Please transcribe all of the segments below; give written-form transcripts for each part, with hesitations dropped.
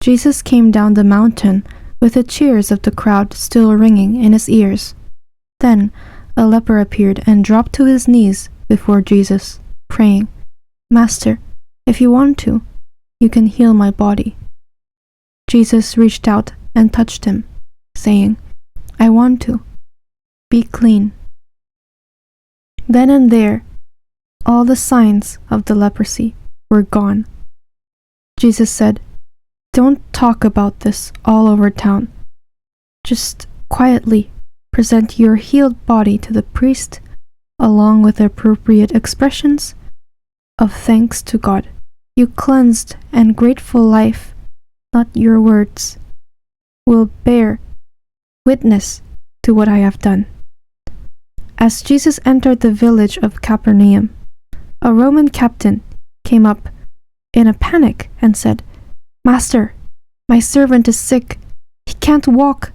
Jesus came down the mountain with the cheers of the crowd still ringing in his ears. Then a leper appeared and dropped to his knees before Jesus, praying, "Master, if you want to, you can heal my body." Jesus reached out and touched him, saying, "I want to. Be clean." Then and there, all the signs of the leprosy were gone. Jesus said, "Don't talk about this all over town. Just quietly present your healed body to the priest along with appropriate expressions of thanks to God. Your cleansed and grateful life, not your words, will bear witness to what I have done." As Jesus entered the village of Capernaum, a Roman captain came up in a panic and said, "Master, my servant is sick. He can't walk.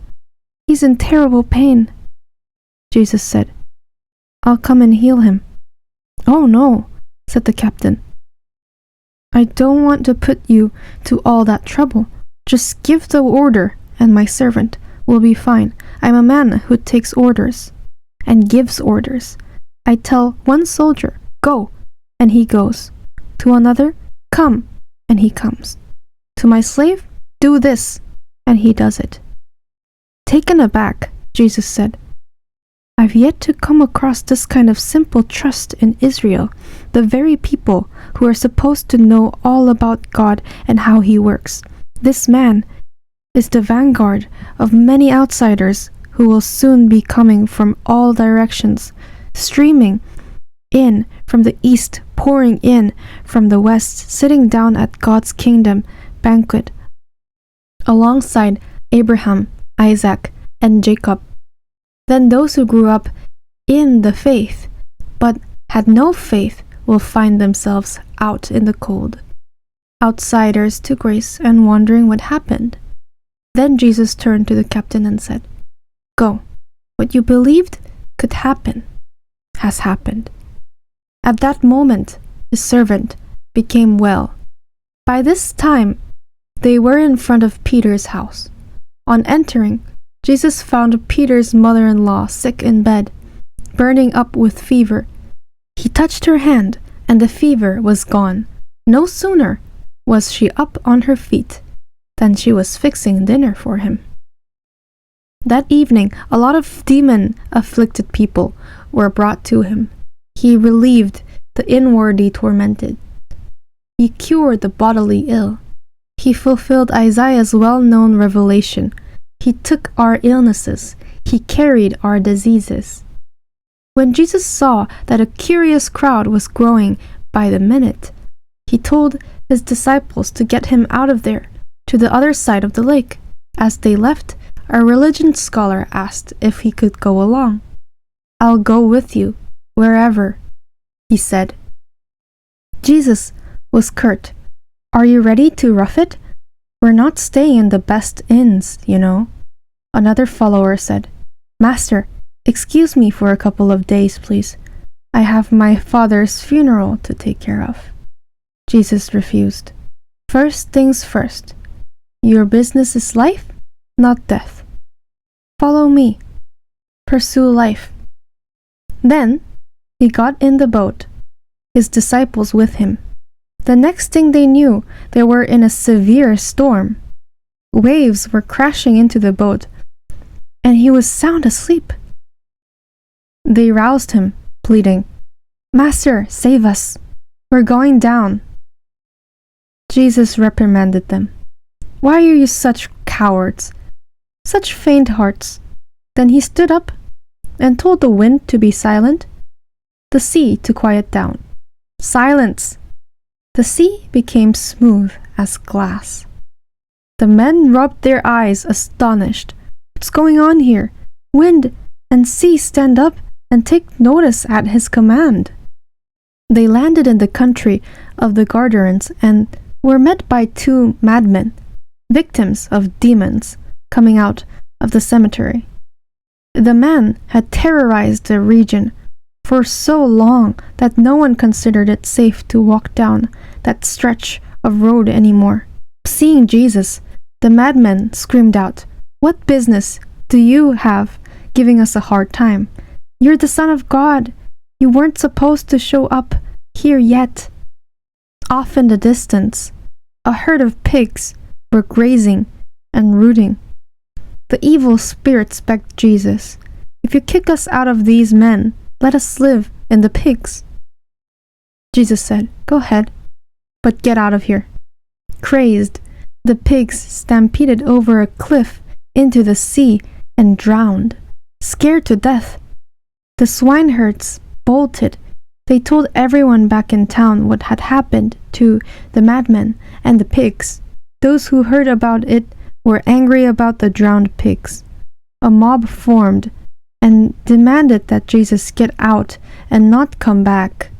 He's in terrible pain." Jesus said, "I'll come and heal him." "Oh no," said the captain. "I don't want to put you to all that trouble. Just give the order and my servant will be fine. I'm a man who takes orders and gives orders. I tell one soldier, 'Go,' and he goes. To another, 'Come,' and he comes. To my slave, 'Do this,' and he does it." Taken aback, Jesus said, "I've yet to come across this kind of simple trust in Israel, the very people who are supposed to know all about God and how He works. This man is the vanguard of many outsiders who will soon be coming from all directions, streaming in from the east, pouring in from the west, sitting down at God's kingdom banquet alongside Abraham, Isaac, and Jacob. Then those who grew up in the faith but had no faith will find themselves out in the cold, outsiders to grace and wondering what happened." Then Jesus turned to the captain and said, "Go. What you believed could happen has happened." At that moment, his servant became well. By this time, they were in front of Peter's house. On entering, Jesus found Peter's mother-in-law sick in bed, burning up with fever. He touched her hand, and the fever was gone. No sooner was she up on her feet than she was fixing dinner for him. That evening, a lot of demon-afflicted people were brought to him. He relieved the inwardly tormented. He cured the bodily ill. He fulfilled Isaiah's well-known revelation. He took our illnesses. He carried our diseases. When Jesus saw that a curious crowd was growing by the minute, he told his disciples to get him out of there, to the other side of the lake. As they left, a religion scholar asked if he could go along. "I'll go with you, wherever," he said. Jesus was curt. "Are you ready to rough it? We're not staying in the best inns, you know." Another follower said, "Master, excuse me for a couple of days, please. I have my father's funeral to take care of." Jesus refused. "First things first. Your business is life, not death. Follow me. Pursue life." Then he got in the boat, his disciples with him. The next thing they knew, they were in a severe storm. Waves were crashing into the boat, and he was sound asleep. They roused him, pleading, "Master, save us. We're going down." Jesus reprimanded them. "Why are you such cowards? Such faint hearts?" Then he stood up and told the wind to be silent, the sea to quiet down. Silence! The sea became smooth as glass. The men rubbed their eyes, astonished. "What's going on here? Wind and sea stand up and take notice at his command." They landed in the country of the Gadarenes and were met by two madmen, victims of demons, coming out of the cemetery. The man had terrorized the region for so long that no one considered it safe to walk down that stretch of road anymore. Seeing Jesus, The madmen screamed out, "What business do you have giving us a hard time? You're the Son of God. You weren't supposed to show up here yet." Off in the distance, a herd of pigs were grazing and rooting. The evil spirits begged Jesus, "If you kick us out of these men, let us live in the pigs." Jesus said, "Go ahead, but get out of here." Crazed, the pigs stampeded over a cliff into the sea and drowned, scared to death. The swineherds bolted. They told everyone back in town what had happened to the madmen and the pigs. Those who heard about it were angry about the drowned pigs. A mob formed and demanded that Jesus get out and not come back.